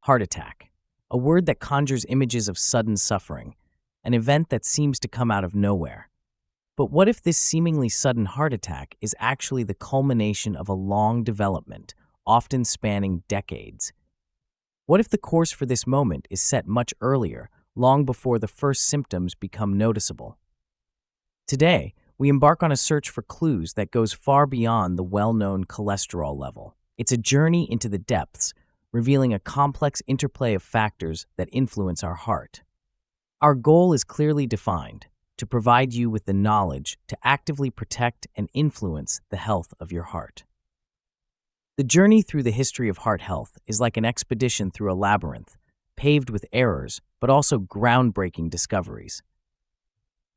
Heart attack, a word that conjures images of sudden suffering, an event that seems to come out of nowhere. But what if this seemingly sudden heart attack is actually the culmination of a long development, often spanning decades? What if the course for this moment is set much earlier, long before the first symptoms become noticeable? Today, we embark on a search for clues that goes far beyond the well-known cholesterol level. It's a journey into the depths, revealing a complex interplay of factors that influence our heart. Our goal is clearly defined: to provide you with the knowledge to actively protect and influence the health of your heart. The journey through the history of heart health is like an expedition through a labyrinth, paved with errors, but also groundbreaking discoveries.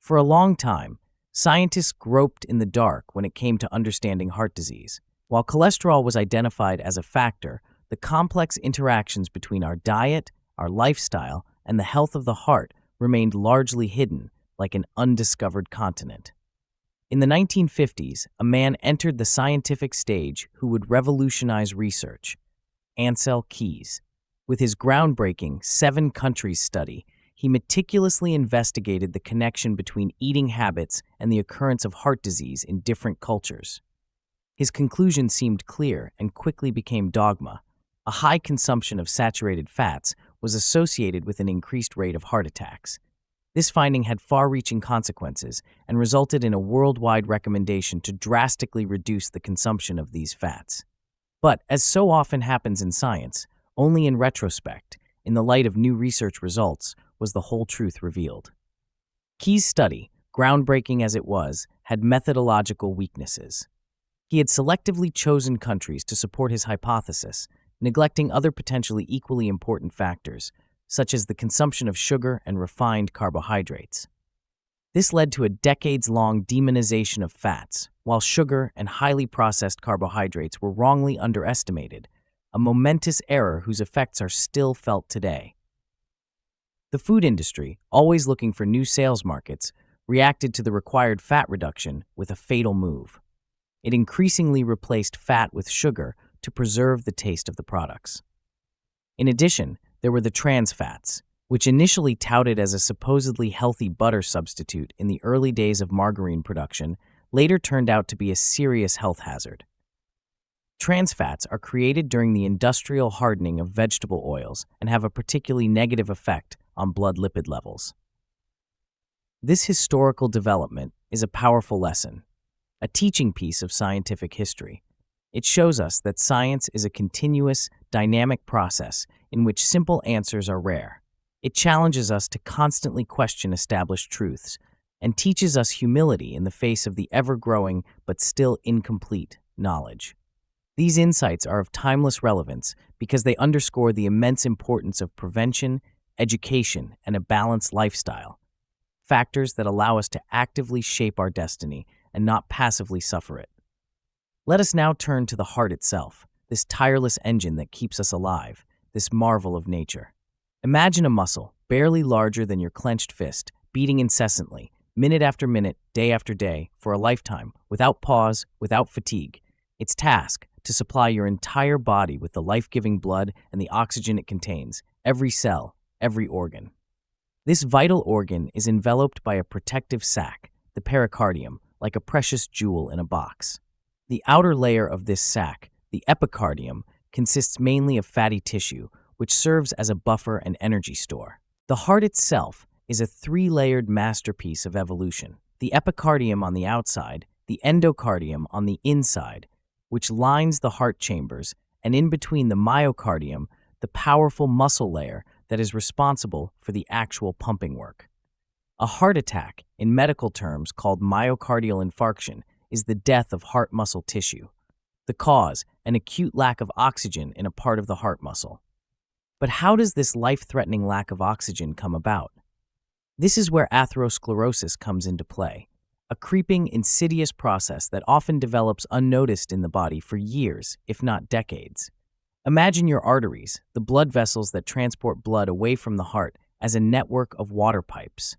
For a long time, scientists groped in the dark when it came to understanding heart disease. While cholesterol was identified as a factor, the complex interactions between our diet, our lifestyle, and the health of the heart remained largely hidden, like an undiscovered continent. In the 1950s, a man entered the scientific stage who would revolutionize research: Ancel Keys. With his groundbreaking 7 countries study, he meticulously investigated the connection between eating habits and the occurrence of heart disease in different cultures. His conclusion seemed clear and quickly became dogma. A high consumption of saturated fats was associated with an increased rate of heart attacks. This finding had far-reaching consequences and resulted in a worldwide recommendation to drastically reduce the consumption of these fats. But, as so often happens in science, only in retrospect, in the light of new research results, was the whole truth revealed. Key's study, groundbreaking as it was, had methodological weaknesses. He had selectively chosen countries to support his hypothesis, neglecting other potentially equally important factors, such as the consumption of sugar and refined carbohydrates. This led to a decades-long demonization of fats, while sugar and highly processed carbohydrates were wrongly underestimated, a momentous error whose effects are still felt today. The food industry, always looking for new sales markets, reacted to the required fat reduction with a fatal move. It increasingly replaced fat with sugar to preserve the taste of the products. In addition, there were the trans fats, which initially touted as a supposedly healthy butter substitute in the early days of margarine production, later turned out to be a serious health hazard. Trans fats are created during the industrial hardening of vegetable oils and have a particularly negative effect on blood lipid levels. This historical development is a powerful lesson, a teaching piece of scientific history. It shows us that science is a continuous, dynamic process in which simple answers are rare. It challenges us to constantly question established truths and teaches us humility in the face of the ever-growing but still incomplete knowledge. These insights are of timeless relevance because they underscore the immense importance of prevention, education, and a balanced lifestyle, factors that allow us to actively shape our destiny and not passively suffer it. Let us now turn to the heart itself, this tireless engine that keeps us alive, this marvel of nature. Imagine a muscle, barely larger than your clenched fist, beating incessantly, minute after minute, day after day, for a lifetime, without pause, without fatigue. Its task, to supply your entire body with the life-giving blood and the oxygen it contains, every cell, every organ. This vital organ is enveloped by a protective sac, the pericardium, like a precious jewel in a box. The outer layer of this sac, the epicardium, consists mainly of fatty tissue, which serves as a buffer and energy store. The heart itself is a 3-layered masterpiece of evolution. The epicardium on the outside, the endocardium on the inside, which lines the heart chambers, and in between the myocardium, the powerful muscle layer that is responsible for the actual pumping work. A heart attack, in medical terms called myocardial infarction, is the death of heart muscle tissue. The cause, an acute lack of oxygen in a part of the heart muscle. But how does this life-threatening lack of oxygen come about? This is where atherosclerosis comes into play, a creeping, insidious process that often develops unnoticed in the body for years, if not decades. Imagine your arteries, the blood vessels that transport blood away from the heart, as a network of water pipes.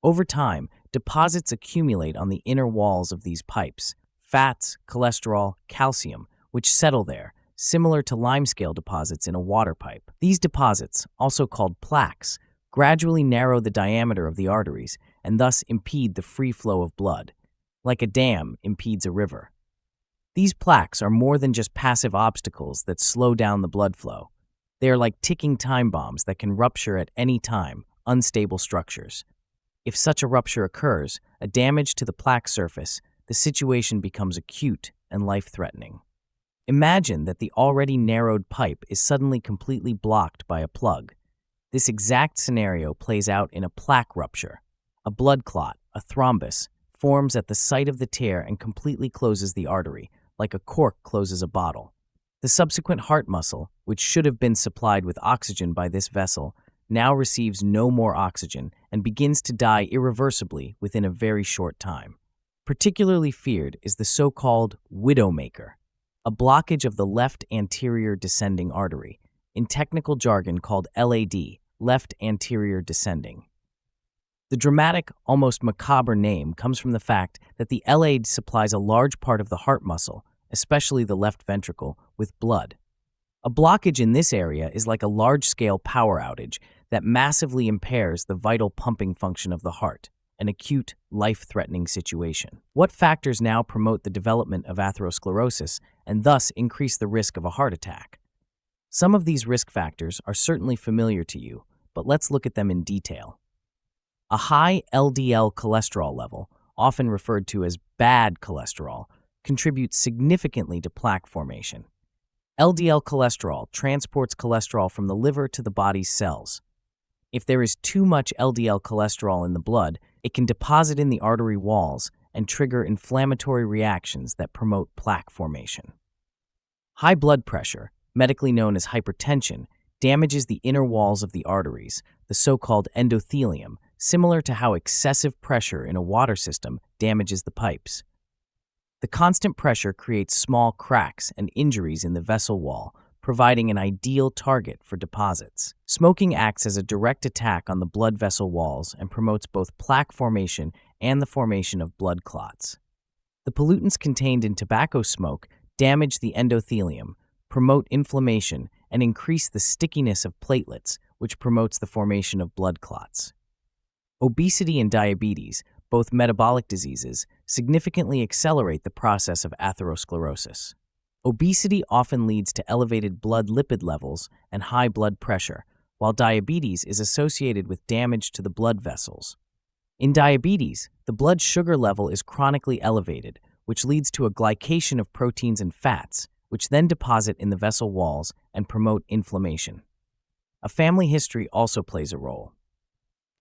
Over time, deposits accumulate on the inner walls of these pipes, fats, cholesterol, calcium, which settle there, similar to limescale deposits in a water pipe. These deposits, also called plaques, gradually narrow the diameter of the arteries and thus impede the free flow of blood, like a dam impedes a river. These plaques are more than just passive obstacles that slow down the blood flow. They are like ticking time bombs that can rupture at any time, unstable structures. If such a rupture occurs, a damage to the plaque surface, the situation becomes acute and life-threatening. Imagine that the already narrowed pipe is suddenly completely blocked by a plug. This exact scenario plays out in a plaque rupture. A blood clot, a thrombus, forms at the site of the tear and completely closes the artery, like a cork closes a bottle. The subsequent heart muscle, which should have been supplied with oxygen by this vessel, now receives no more oxygen and begins to die irreversibly within a very short time. Particularly feared is the so-called widowmaker, a blockage of the left anterior descending artery, in technical jargon called LAD, left anterior descending. The dramatic, almost macabre name comes from the fact that the LAD supplies a large part of the heart muscle, especially the left ventricle, with blood. A blockage in this area is like a large-scale power outage that massively impairs the vital pumping function of the heart, an acute, life-threatening situation. What factors now promote the development of atherosclerosis and thus increase the risk of a heart attack? Some of these risk factors are certainly familiar to you, but let's look at them in detail. A high LDL cholesterol level, often referred to as bad cholesterol, contributes significantly to plaque formation. LDL cholesterol transports cholesterol from the liver to the body's cells. If there is too much LDL cholesterol in the blood, it can deposit in the artery walls and trigger inflammatory reactions that promote plaque formation. High blood pressure, medically known as hypertension, damages the inner walls of the arteries, the so-called endothelium, similar to how excessive pressure in a water system damages the pipes. The constant pressure creates small cracks and injuries in the vessel wall, providing an ideal target for deposits. Smoking acts as a direct attack on the blood vessel walls and promotes both plaque formation and the formation of blood clots. The pollutants contained in tobacco smoke damage the endothelium, promote inflammation, and increase the stickiness of platelets, which promotes the formation of blood clots. Obesity and diabetes, both metabolic diseases, significantly accelerate the process of atherosclerosis. Obesity often leads to elevated blood lipid levels and high blood pressure, while diabetes is associated with damage to the blood vessels. In diabetes, the blood sugar level is chronically elevated, which leads to a glycation of proteins and fats, which then deposit in the vessel walls and promote inflammation. A family history also plays a role.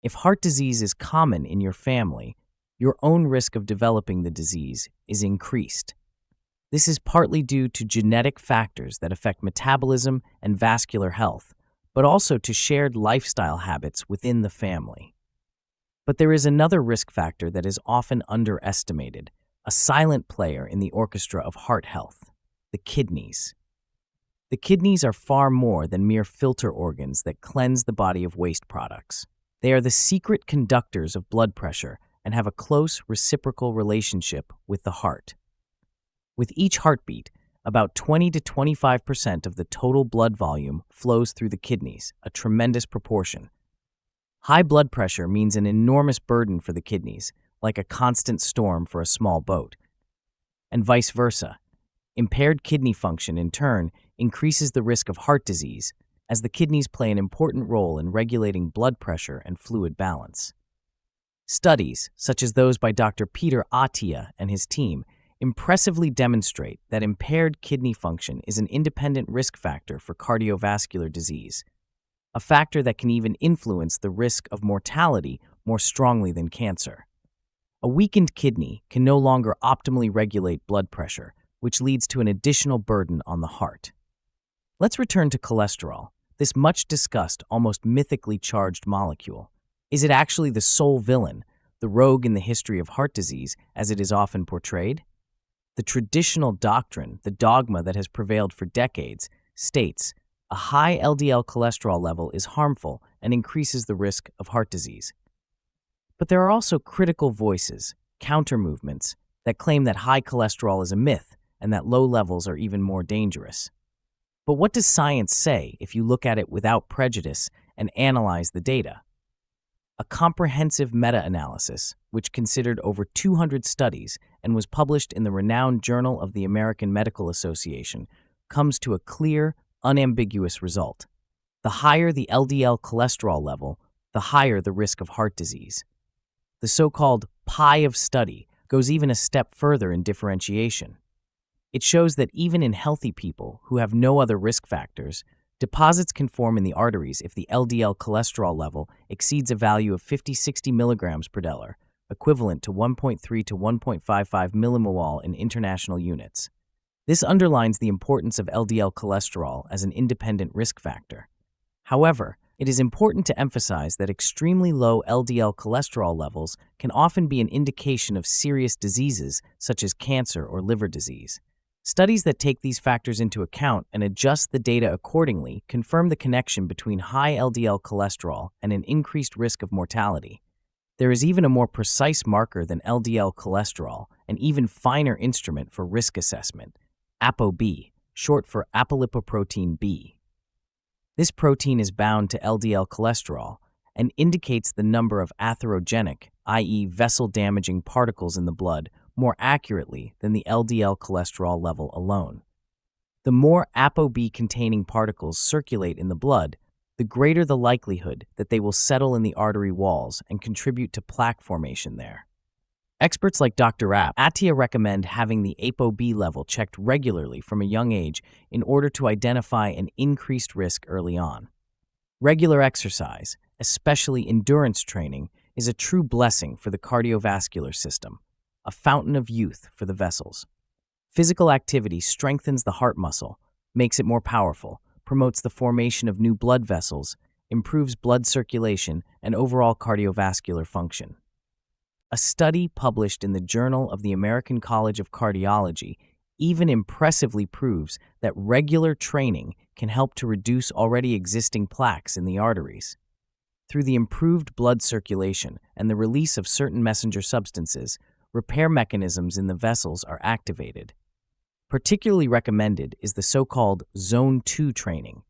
If heart disease is common in your family, your own risk of developing the disease is increased. This is partly due to genetic factors that affect metabolism and vascular health, but also to shared lifestyle habits within the family. But there is another risk factor that is often underestimated, a silent player in the orchestra of heart health: the kidneys. The kidneys are far more than mere filter organs that cleanse the body of waste products. They are the secret conductors of blood pressure and have a close reciprocal relationship with the heart. With each heartbeat, about 20 to 25% of the total blood volume flows through the kidneys, a tremendous proportion. High blood pressure means an enormous burden for the kidneys, like a constant storm for a small boat. And vice versa. Impaired kidney function, in turn, increases the risk of heart disease, as the kidneys play an important role in regulating blood pressure and fluid balance. Studies, such as those by Dr. Peter Attia and his team, impressively demonstrate that impaired kidney function is an independent risk factor for cardiovascular disease, a factor that can even influence the risk of mortality more strongly than cancer. A weakened kidney can no longer optimally regulate blood pressure, which leads to an additional burden on the heart. Let's return to cholesterol, this much-discussed, almost mythically charged molecule. Is it actually the sole villain, the rogue in the history of heart disease, as it is often portrayed? The traditional doctrine, the dogma that has prevailed for decades, states a high LDL cholesterol level is harmful and increases the risk of heart disease. But there are also critical voices, counter-movements, that claim that high cholesterol is a myth and that low levels are even more dangerous. But what does science say if you look at it without prejudice and analyze the data? A comprehensive meta-analysis, which considered over 200 studies and was published in the renowned Journal of the American Medical Association, comes to a clear, unambiguous result. The higher the LDL cholesterol level, the higher the risk of heart disease. The so-called pie of study goes even a step further in differentiation. It shows that even in healthy people who have no other risk factors, deposits can form in the arteries if the LDL cholesterol level exceeds a value of 50-60 milligrams per deciliter, equivalent to 1.3 to 1.55 millimol in international units. This underlines the importance of LDL cholesterol as an independent risk factor. However, it is important to emphasize that extremely low LDL cholesterol levels can often be an indication of serious diseases such as cancer or liver disease. Studies that take these factors into account and adjust the data accordingly confirm the connection between high LDL cholesterol and an increased risk of mortality. There is even a more precise marker than LDL cholesterol, an even finer instrument for risk assessment, ApoB, short for apolipoprotein B. This protein is bound to LDL cholesterol and indicates the number of atherogenic, i.e. vessel-damaging particles in the blood more accurately than the LDL cholesterol level alone. The more ApoB-containing particles circulate in the blood, the greater the likelihood that they will settle in the artery walls and contribute to plaque formation there. Experts like Dr. Attia recommend having the ApoB level checked regularly from a young age in order to identify an increased risk early on. Regular exercise, especially endurance training, is a true blessing for the cardiovascular system, a fountain of youth for the vessels. Physical activity strengthens the heart muscle, makes it more powerful, promotes the formation of new blood vessels, improves blood circulation, and overall cardiovascular function. A study published in the Journal of the American College of Cardiology even impressively proves that regular training can help to reduce already existing plaques in the arteries. Through the improved blood circulation and the release of certain messenger substances, repair mechanisms in the vessels are activated. Particularly recommended is the so-called Zone 2 training,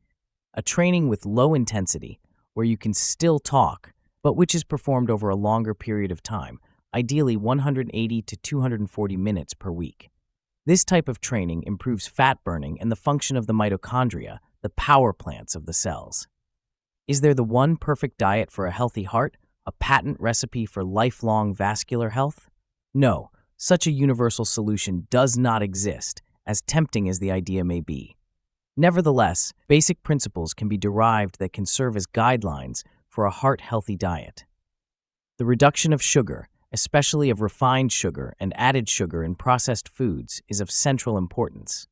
a training with low intensity where you can still talk, but which is performed over a longer period of time, ideally 180 to 240 minutes per week. This type of training improves fat burning and the function of the mitochondria, the power plants of the cells. Is there the one perfect diet for a healthy heart, a patent recipe for lifelong vascular health? No, such a universal solution does not exist, as tempting as the idea may be. Nevertheless, basic principles can be derived that can serve as guidelines for a heart-healthy diet. The reduction of sugar, especially of refined sugar and added sugar in processed foods, is of central importance.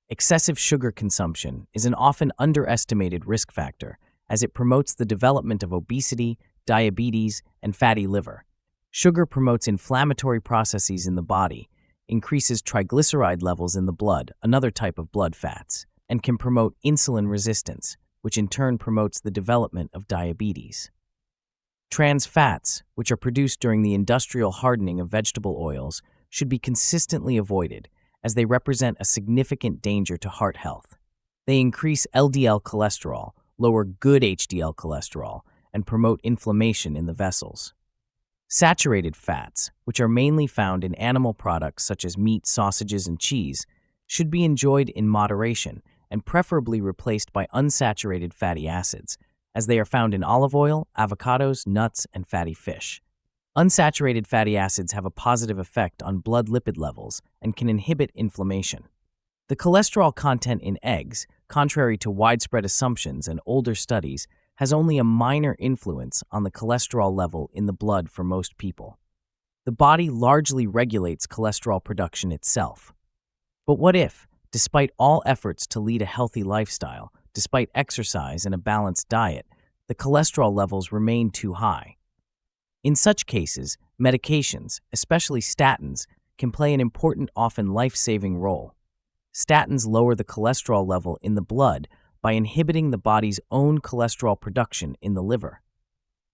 Excessive sugar consumption is an often underestimated risk factor, as it promotes the development of obesity, diabetes, and fatty liver. Sugar promotes inflammatory processes in the body, increases triglyceride levels in the blood, another type of blood fats, and can promote insulin resistance, which in turn promotes the development of diabetes. Trans fats, which are produced during the industrial hardening of vegetable oils, should be consistently avoided, as they represent a significant danger to heart health. They increase LDL cholesterol, lower good HDL cholesterol, and promote inflammation in the vessels. Saturated fats, which are mainly found in animal products such as meat, sausages, and cheese, should be enjoyed in moderation and preferably replaced by unsaturated fatty acids, as they are found in olive oil, avocados, nuts, and fatty fish. Unsaturated fatty acids have a positive effect on blood lipid levels and can inhibit inflammation. The cholesterol content in eggs, contrary to widespread assumptions and older studies, has only a minor influence on the cholesterol level in the blood for most people. The body largely regulates cholesterol production itself. But what if, despite all efforts to lead a healthy lifestyle, despite exercise and a balanced diet, the cholesterol levels remain too high? In such cases, medications, especially statins, can play an important, often life-saving role. Statins lower the cholesterol level in the blood by inhibiting the body's own cholesterol production in the liver.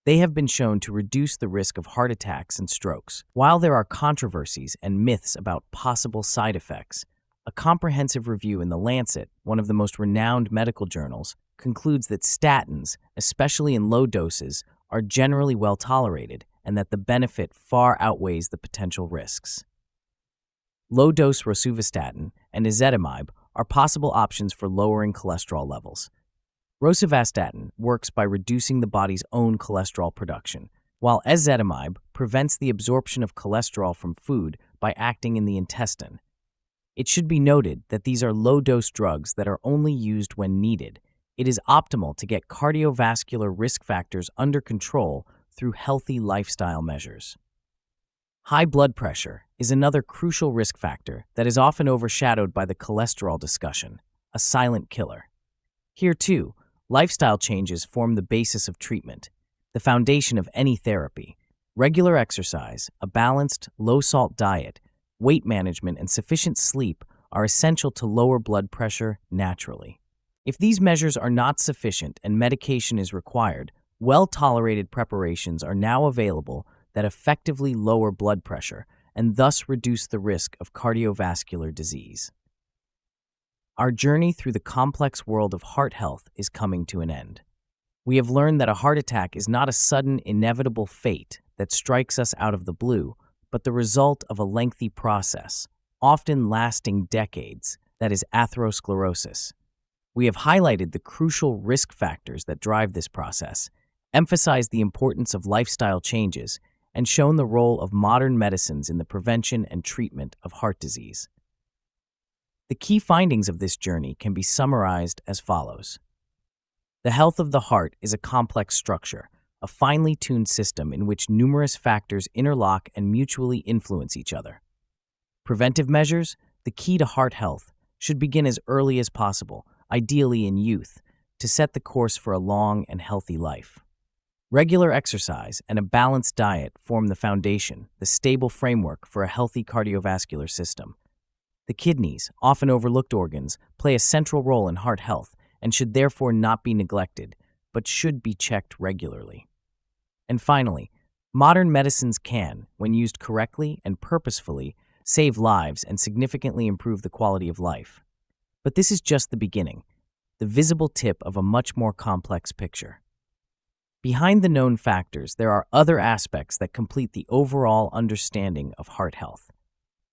They have been shown to reduce the risk of heart attacks and strokes. While there are controversies and myths about possible side effects, A comprehensive review in The Lancet, one of the most renowned medical journals, concludes that statins, especially in low doses, are generally well tolerated and that the benefit far outweighs the potential risks. Low-dose rosuvastatin and ezetimibe are possible options for lowering cholesterol levels. Rosuvastatin works by reducing the body's own cholesterol production, while ezetimibe prevents the absorption of cholesterol from food by acting in the intestine. It should be noted that these are low-dose drugs that are only used when needed. It is optimal to get cardiovascular risk factors under control through healthy lifestyle measures. High blood pressure is another crucial risk factor that is often overshadowed by the cholesterol discussion, a silent killer. Here, too, lifestyle changes form the basis of treatment, the foundation of any therapy. Regular exercise, a balanced, low-salt diet, weight management, and sufficient sleep are essential to lower blood pressure naturally. If these measures are not sufficient and medication is required, well-tolerated preparations are now available that effectively lower blood pressure and thus reduce the risk of cardiovascular disease. Our journey through the complex world of heart health is coming to an end. We have learned that a heart attack is not a sudden, inevitable fate that strikes us out of the blue, but the result of a lengthy process, often lasting decades, that is atherosclerosis. We have highlighted the crucial risk factors that drive this process, emphasized the importance of lifestyle changes, and shown the role of modern medicines in the prevention and treatment of heart disease. The key findings of this journey can be summarized as follows. The health of the heart is a complex structure, a finely tuned system in which numerous factors interlock and mutually influence each other. Preventive measures, the key to heart health, should begin as early as possible, ideally in youth, to set the course for a long and healthy life. Regular exercise and a balanced diet form the foundation, the stable framework for a healthy cardiovascular system. The kidneys, often overlooked organs, play a central role in heart health and should therefore not be neglected, but should be checked regularly. And finally, modern medicines can, when used correctly and purposefully, save lives and significantly improve the quality of life. But this is just the beginning, the visible tip of a much more complex picture. Behind the known factors, there are other aspects that complete the overall understanding of heart health.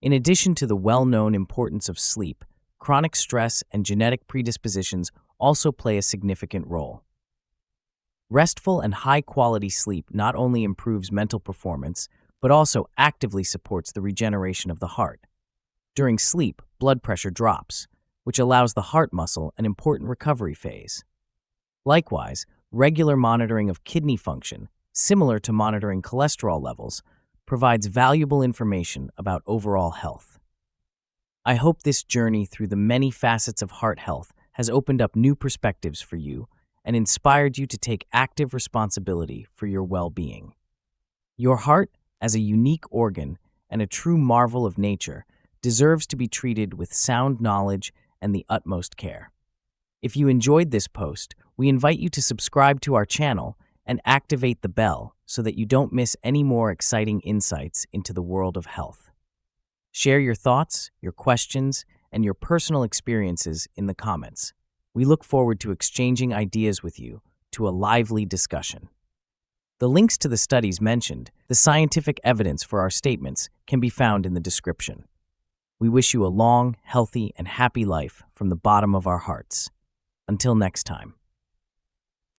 In addition to the well-known importance of sleep, chronic stress and genetic predispositions also play a significant role. Restful and high-quality sleep not only improves mental performance, but also actively supports the regeneration of the heart. During sleep, blood pressure drops, which allows the heart muscle an important recovery phase. Likewise, regular monitoring of kidney function, similar to monitoring cholesterol levels, provides valuable information about overall health. I hope this journey through the many facets of heart health has opened up new perspectives for you and inspired you to take active responsibility for your well-being. Your heart, as a unique organ and a true marvel of nature, deserves to be treated with sound knowledge and the utmost care. If you enjoyed this post, we invite you to subscribe to our channel and activate the bell so that you don't miss any more exciting insights into the world of health. Share your thoughts, your questions, and your personal experiences in the comments. We look forward to exchanging ideas with you to a lively discussion. The links to the studies mentioned, the scientific evidence for our statements, can be found in the description. We wish you a long, healthy, and happy life from the bottom of our hearts. Until next time.